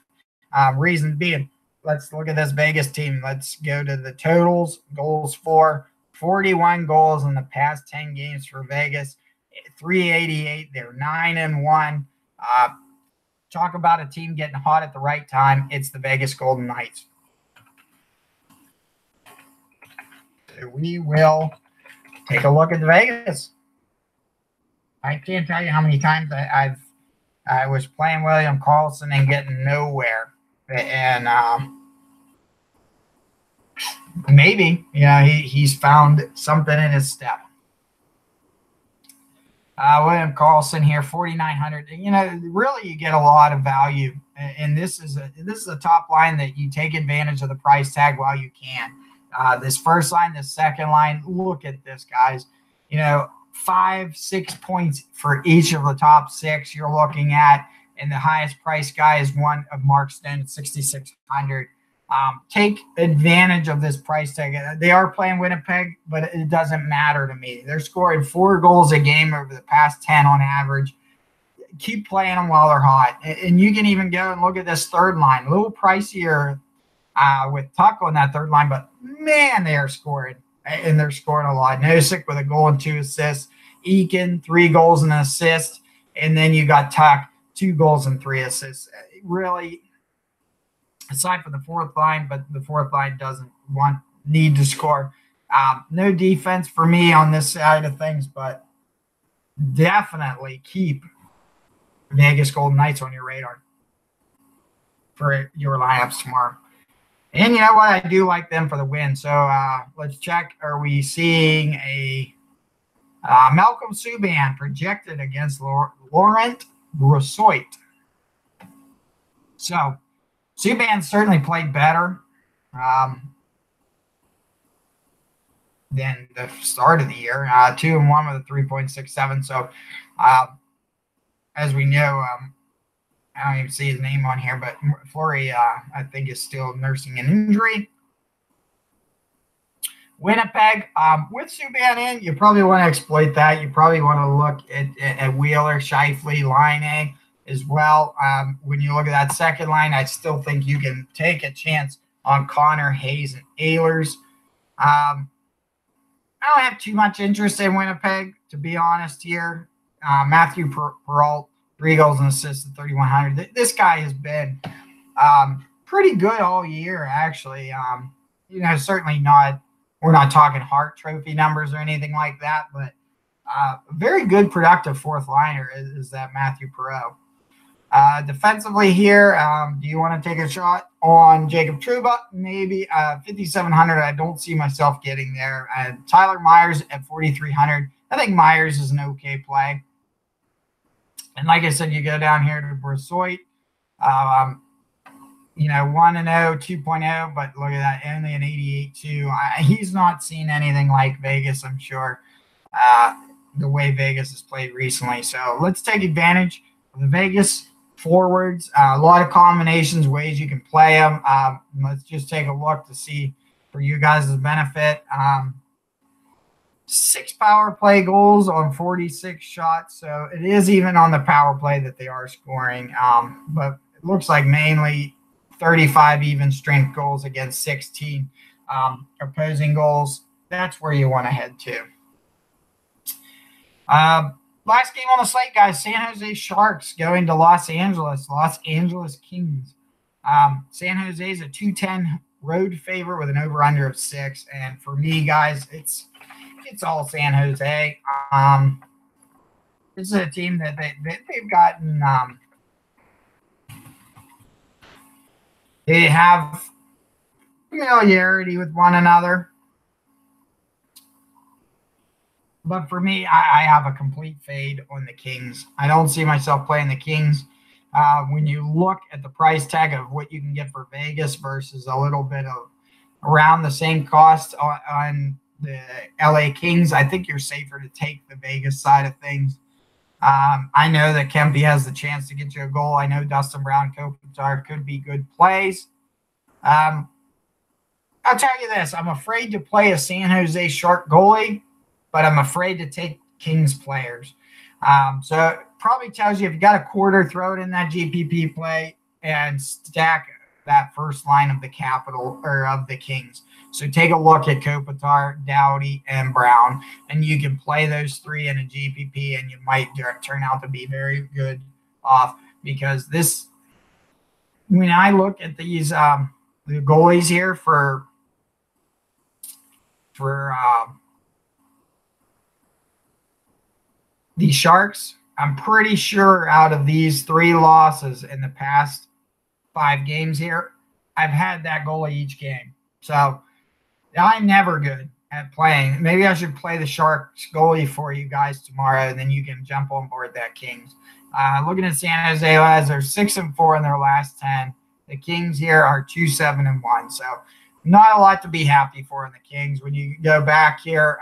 Reason being, let's look at this Vegas team. Let's go to the totals. Goals for 41 goals in the past 10 games for Vegas, 388. They're 9-1. Talk about a team getting hot at the right time. It's the Vegas Golden Knights. We will take a look at the Vegas. I can't tell you how many times I was playing William Karlsson and getting nowhere. And maybe, he's found something in his step. William Karlsson here, 4,900. Really you get a lot of value. And this is a top line that you take advantage of the price tag while you can. This first line, this second line, look at this, guys. 5-6 points for each of the top 6 you're looking at. And the highest price guy is one of Mark Stone at 6,600. Take advantage of this price tag. They are playing Winnipeg, but it doesn't matter to me. They're scoring 4 goals a game over the past 10 on average. Keep playing them while they're hot. And you can even go and look at this third line. A little pricier with Tuck on that third line, but man, they are scoring, and they're scoring a lot. Nosek with a goal and 2 assists. Eakin, 3 goals and an assist. And then you got Tuck, 2 goals and 3 assists. Really, aside from the fourth line, but the fourth line doesn't need to score. No defense for me on this side of things, but definitely keep Vegas Golden Knights on your radar for your lineups tomorrow. And you know what? I do like them for the win. So let's check. Are we seeing a Malcolm Subban projected against Laurent Brossoit? So Subban certainly played better than the start of the year. 2-1 with a 3.67. So as we know, I don't even see his name on here, but Fleury, I think, is still nursing an injury. Winnipeg, with Subban in, you probably want to exploit that. You probably want to look at Wheeler, Scheifele, Laine as well. When you look at that second line, I still think you can take a chance on Connor, Hayes, and Ehlers. I don't have too much interest in Winnipeg, to be honest here. Matthew Peralt, 3 goals and assists at 3,100. This guy has been pretty good all year, actually. Certainly not. We're not talking Hart Trophy numbers or anything like that, but a very good, productive fourth liner is that Matthew Perreault. Defensively here, do you want to take a shot on Jacob Trouba? Maybe 5,700. I don't see myself getting there. Tyler Myers at 4,300. I think Myers is an okay play. And like I said, you go down here to Brossoit, 1-0, 2.0, but look at that, only an 88.2. He's not seen anything like Vegas, I'm sure, the way Vegas has played recently. So let's take advantage of the Vegas forwards. A lot of combinations, ways you can play them. Let's just take a look to see for you guys' benefit. 6 power play goals on 46 shots. So it is even on the power play that they are scoring. But it looks like mainly 35 even strength goals against 16 opposing goals. That's where you want to head to. Last game on the slate, guys, San Jose Sharks going to Los Angeles Kings. San Jose is a 210 road favorite with an over-under of 6. And for me, guys, it's all San Jose. this is a team that they've gotten. They have familiarity with one another. But for me, I have a complete fade on the Kings. I don't see myself playing the Kings. When you look at the price tag of what you can get for Vegas versus a little bit of around the same cost on the LA Kings, I think you're safer to take the Vegas side of things. I know that Kempy has the chance to get you a goal. I know Dustin Brown, Kopitar could be good plays. I'll tell you this. I'm afraid to play a San Jose Shark goalie, but I'm afraid to take Kings players. So it probably tells you if you got a quarter, throw it in that GPP play and stack that first line of the Capital or of the Kings. So take a look at Kopitar, Doughty, and Brown, and you can play those three in a GPP, and you might turn out to be very good off because this. When I look at these the goalies here for the Sharks, I'm pretty sure out of these 3 losses in the past 5 games here, I've had that goalie each game. So I'm never good at playing. Maybe I should play the Sharks goalie for you guys tomorrow, and then you can jump on board that Kings. Looking at San Jose, lads, they're 6-4 in their last 10. The Kings here are 2-7-1. So not a lot to be happy for in the Kings. When you go back here,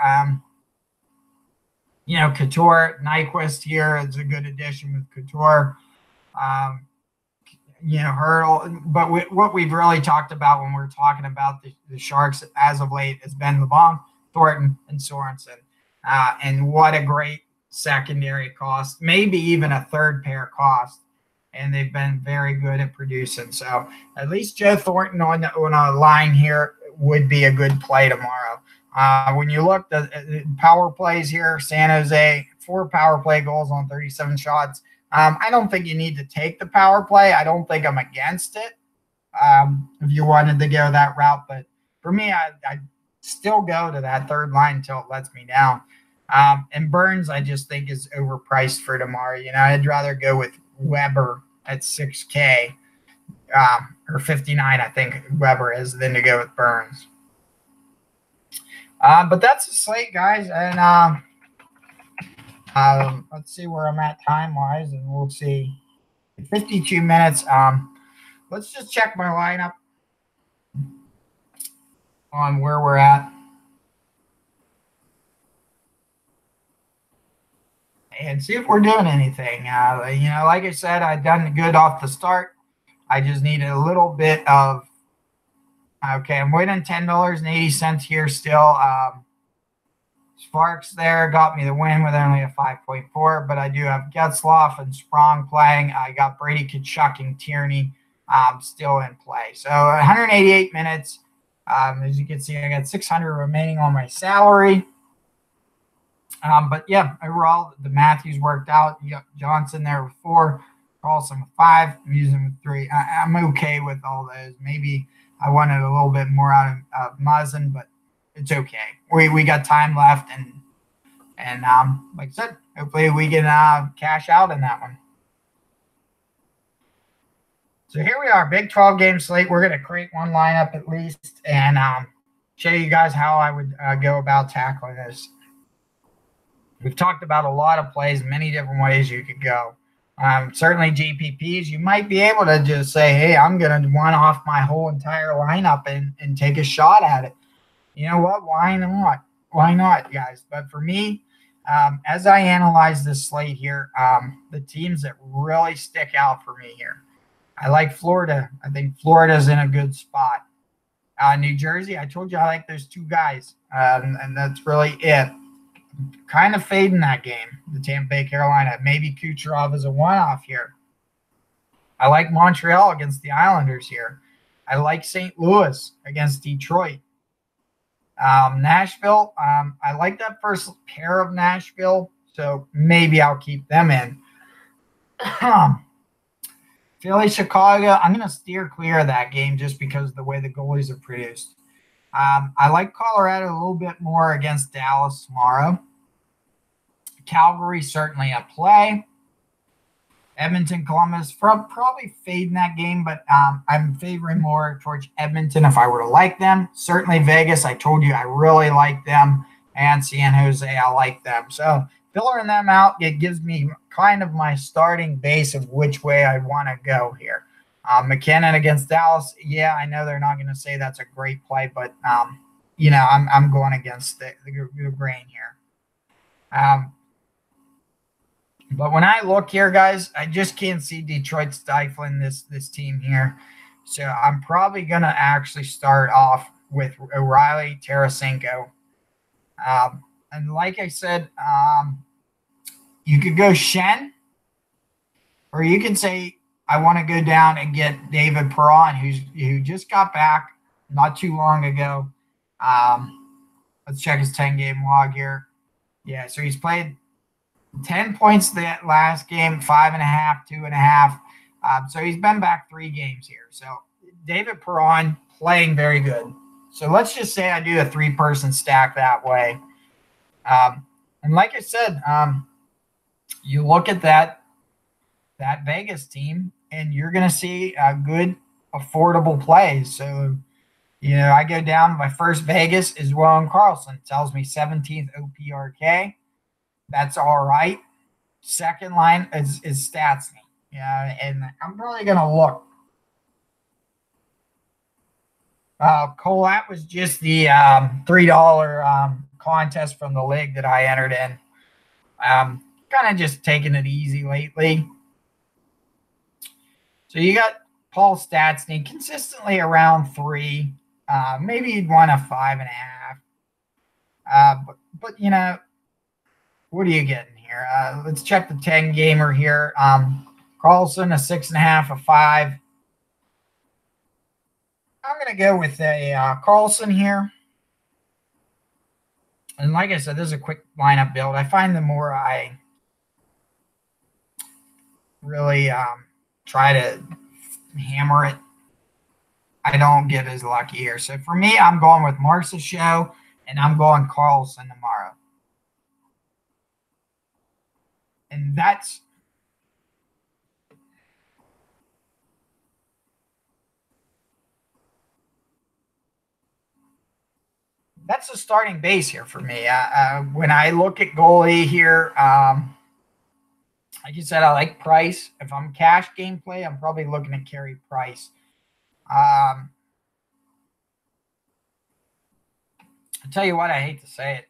Couture, Nyquist here is a good addition with Couture. Hurdle. But what we've really talked about when we're talking about the Sharks as of late has been LeBlanc, Thornton, and Sorensen. And what a great secondary cost, maybe even a third pair cost. And they've been very good at producing. So at least Joe Thornton on a line here would be a good play tomorrow. When you look at the power plays here, San Jose, 4 power play goals on 37 shots. I don't think you need to take the power play. I don't think I'm against it if you wanted to go that route. But for me, I'd still go to that third line until it lets me down. And Burns, I just think, is overpriced for tomorrow. I'd rather go with Weber at $6K or $59, I think Weber is, than to go with Burns. But that's the slate, guys. And let's see where I'm at time-wise, and we'll see. 52 minutes. Let's just check my lineup on where we're at. And see if we're doing anything. Like I said, I've done good off the start. I just needed a little bit of – okay, I'm winning $10.80 here still. Sparks there got me the win with only a 5.4, but I do have Getzlaf and Sprong playing. I got Brady Tkachuk and Tierney still in play. So 188 minutes. As you can see, I got 600 remaining on my salary. But yeah, overall, the Matthews worked out. You got Johnson there with 4, Carlson with 5, I'm using with 3. I'm okay with all those. Maybe I wanted a little bit more out of Muzzin, but it's okay. We got time left, and like I said, hopefully we can cash out in that one. So here we are, Big 12 game slate. We're going to create one lineup at least and show you guys how I would go about tackling this. We've talked about a lot of plays, many different ways you could go. Certainly GPPs, you might be able to just say, hey, I'm going to one-off my whole entire lineup and take a shot at it. You know what? Why not? Why not, guys? But for me, as I analyze this slate here, the teams that really stick out for me here, I like Florida. I think Florida's in a good spot. New Jersey, I told you I like those 2 guys, and that's really it. Kind of fading that game, the Tampa Bay, Carolina. Maybe Kucherov is a one-off here. I like Montreal against the Islanders here. I like St. Louis against Detroit. Nashville, I like that first pair of Nashville, so maybe I'll keep them in. Philly, Chicago, I'm going to steer clear of that game just because of the way the goalies are produced. I like Colorado a little bit more against Dallas tomorrow. Calgary, certainly a play. Edmonton, Columbus, probably fading that game, but I'm favoring more towards Edmonton if I were to like them. Certainly Vegas, I told you I really like them, and San Jose, I like them. So filling them out, it gives me kind of my starting base of which way I want to go here. McKinnon against Dallas, yeah, I know they're not going to say that's a great play, but I'm going against the grain here. But when I look here, guys, I just can't see Detroit stifling this team here. So I'm probably going to actually start off with O'Reilly, Tarasenko. And like I said, you could go Shen, or you can say, I want to go down and get David Perron, who just got back not too long ago. Let's check his 10-game log here. Yeah, so he's played 10 points that last game, 5.5, 2.5. So he's been back 3 games here. So David Perron playing very good. So let's just say I do a 3-person stack that way. And like I said, you look at that Vegas team, and you're going to see good, affordable plays. So, I go down. My first Vegas is William Karlsson. Tells me 17th OPRK. That's all right. Second line is Stastny. And I'm probably going to look. Colette was just the $3 contest from the league that I entered in. Kind of just taking it easy lately. So you got Paul Stastny consistently around 3. Maybe you'd want a 5.5. But what are you getting here? Let's check the 10-gamer here. Karlsson, a 6.5, a 5. I'm going to go with a Karlsson here. And like I said, this is a quick lineup build. I find the more I really try to hammer it, I don't get as lucky here. So for me, I'm going with Mark's show, and I'm going Karlsson tomorrow. And that's the starting base here for me. When I look at goalie here, like you said, I like Price. If I'm cash gameplay, I'm probably looking at Carey Price. I'll tell you what, I hate to say it.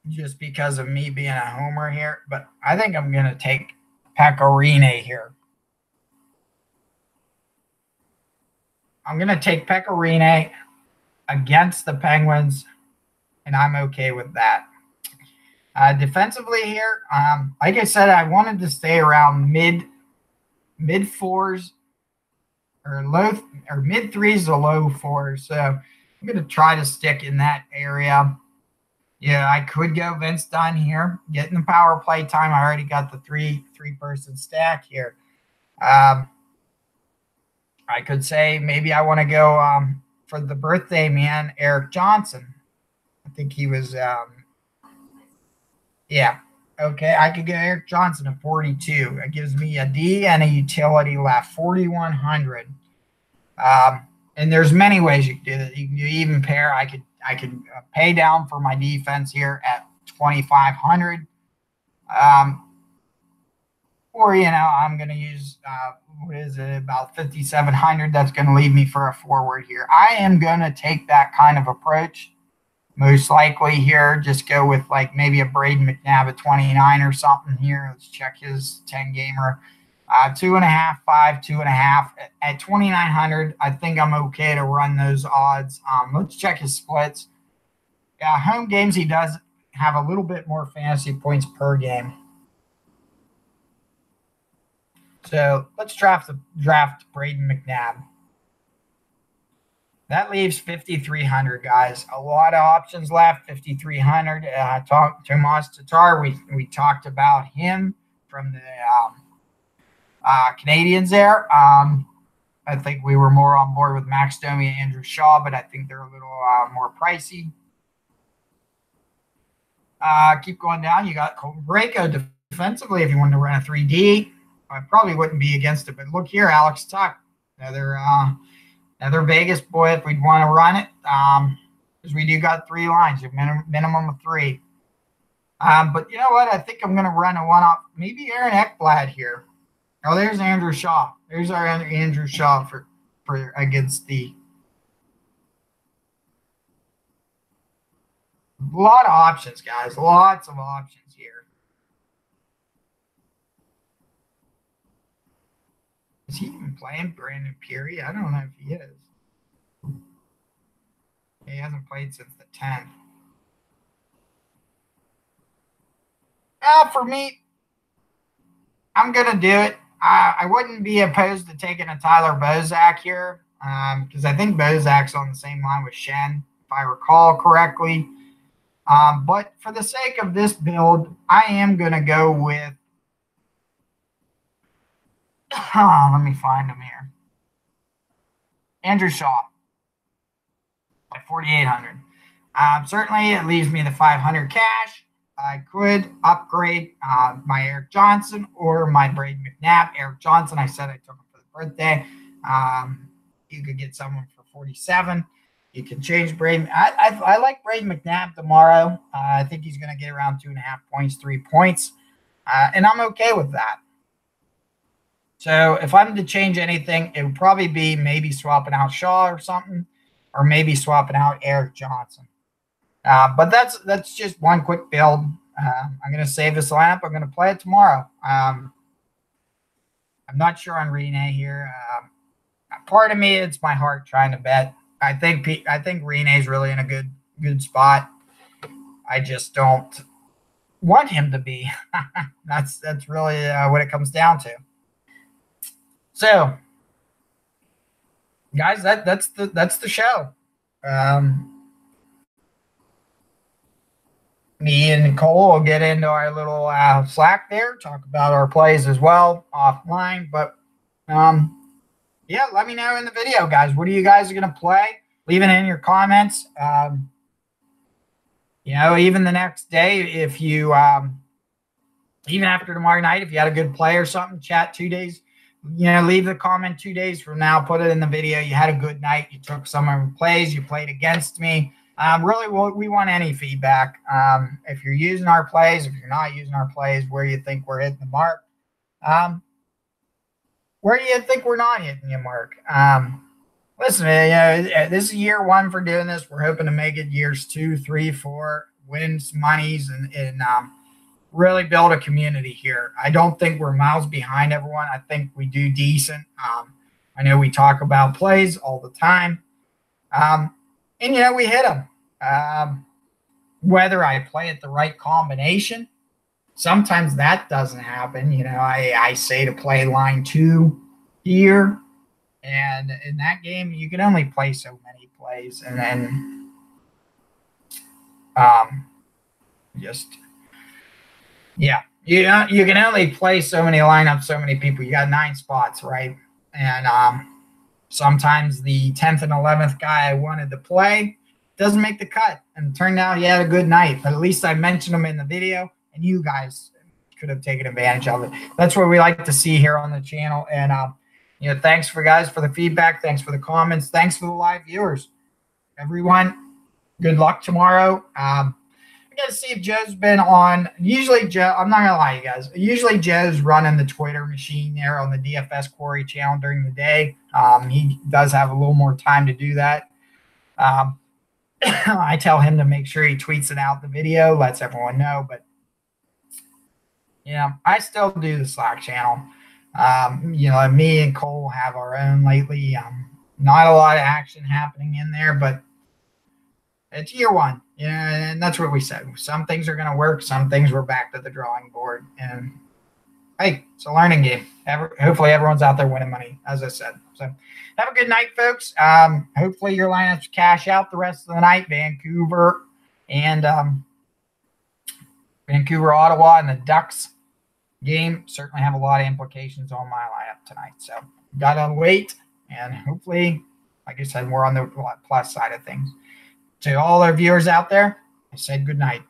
Just because of me being a homer here, but I think I'm going to take Pecorine here. I'm going to take Pecorine against the Penguins, and I'm okay with that. Defensively here, like I said, I wanted to stay around mid 4s or mid 3s to low 4s. So I'm going to try to stick in that area. Yeah, I could go Vince Dunn here, getting the power play time. I already got the three-person stack here. I could say maybe I want to go for the birthday man, Eric Johnson. I think he was, yeah. Okay, I could go Eric Johnson at 42. It gives me a D and a utility left, 4,100. And there's many ways you can do it. You can even pair. I could pay down for my defense here at 2,500. Or, I'm going to use, about 5,700. That's going to leave me for a forward here. I am going to take that kind of approach. Most likely here, just go with like maybe a Braden McNabb at 29 or something here. Let's check his 10-gamer. 2.5, 5, 2.5 at 2,900. I think I'm okay to run those odds. Let's check his splits. Yeah, home games he does have a little bit more fantasy points per game. So let's draft Braden McNabb. That leaves 5,300, guys. A lot of options left. 5,300. Tomas Tatar. We talked about him from the Canadians there. I think we were more on board with Max Domi and Andrew Shaw, but I think they're a little more pricey. Keep going down. You got Braco defensively if you wanted to run a 3D. I probably wouldn't be against it, but look here, Alex Tuck, another Vegas boy if we'd want to run it. Because we do got 3 lines, a minimum of 3. But you know what? I think I'm going to run a one-off. Maybe Aaron Ekblad here. Oh, there's Andrew Shaw. There's our Andrew Shaw for against the. A lot of options, guys. Lots of options here. Is he even playing Brandon Peary? I don't know if he is. He hasn't played since the 10th. For me, I'm going to do it. I wouldn't be opposed to taking a Tyler Bozak here because I think Bozak's on the same line with Shen, if I recall correctly. But for the sake of this build, I am going to go with let me find him here. Andrew Shaw at 4,800. Certainly, it leaves me the 500 cash. I could upgrade my Eric Johnson or my Braden McNabb. Eric Johnson, I said I took him for the birthday. You could get someone for 47. You can change Braden. I like Braden McNabb tomorrow. I think he's going to get around 2.5 points, 3 points. And I'm okay with that. So if I'm to change anything, it would probably be maybe swapping out Shaw or something, or maybe swapping out Eric Johnson. But that's just one quick build. I'm going to save this lineup. I'm going to play it tomorrow. I'm not sure on Rene here. Part of me, it's my heart trying to bet. I think Rene's really in a good spot. I just don't want him to be. That's really what it comes down to. So, guys, that's the show. Me and Nicole will get into our little Slack there, talk about our plays as well offline. But yeah, let me know in the video, guys. What are you guys going to play? Leave it in your comments. Even the next day, if you even after tomorrow night, if you had a good play or something, chat 2 days. Leave the comment 2 days from now. Put it in the video. You had a good night. You took some of my plays. You played against me. Really, we want any feedback. If you're using our plays, if you're not using our plays, where you think we're hitting the mark. Where do you think we're not hitting the mark? Listen, this is year 1 for doing this. We're hoping to make it years 2, 3, 4, win some monies and really build a community here. I don't think we're miles behind everyone. I think we do decent. I know we talk about plays all the time. And, we hit them. Whether I play at the right combination, sometimes that doesn't happen. I say to play line 2 here. And in that game, you can only play so many plays. And then you can only play so many lineups, so many people. You got 9 spots, right? And sometimes the 10th and 11th guy I wanted to play doesn't make the cut. And it turned out he had a good night. But at least I mentioned him in the video, and you guys could have taken advantage of it. That's what we like to see here on the channel. And, thanks for the feedback. Thanks for the comments. Thanks for the live viewers. Everyone, good luck tomorrow. I got to see if Joe's been on. Usually, Joe, I'm not going to lie, you guys. Usually, Joe's running the Twitter machine there on the DFS Quarry channel during the day. He does have a little more time to do that. I tell him to make sure he tweets it out the video, lets everyone know. But, I still do the Slack channel. Me and Cole have our own lately. Not a lot of action happening in there, but it's year 1. And that's what we said. Some things are going to work. Some things we're back to the drawing board. And, hey, it's a learning game. Hopefully everyone's out there winning money, as I said. So have a good night, folks. Hopefully your lineups cash out the rest of the night. Vancouver and Ottawa, and the Ducks game certainly have a lot of implications on my lineup tonight. So got to wait, and hopefully, like I said, we're on the plus side of things. To all our viewers out there, I said good night.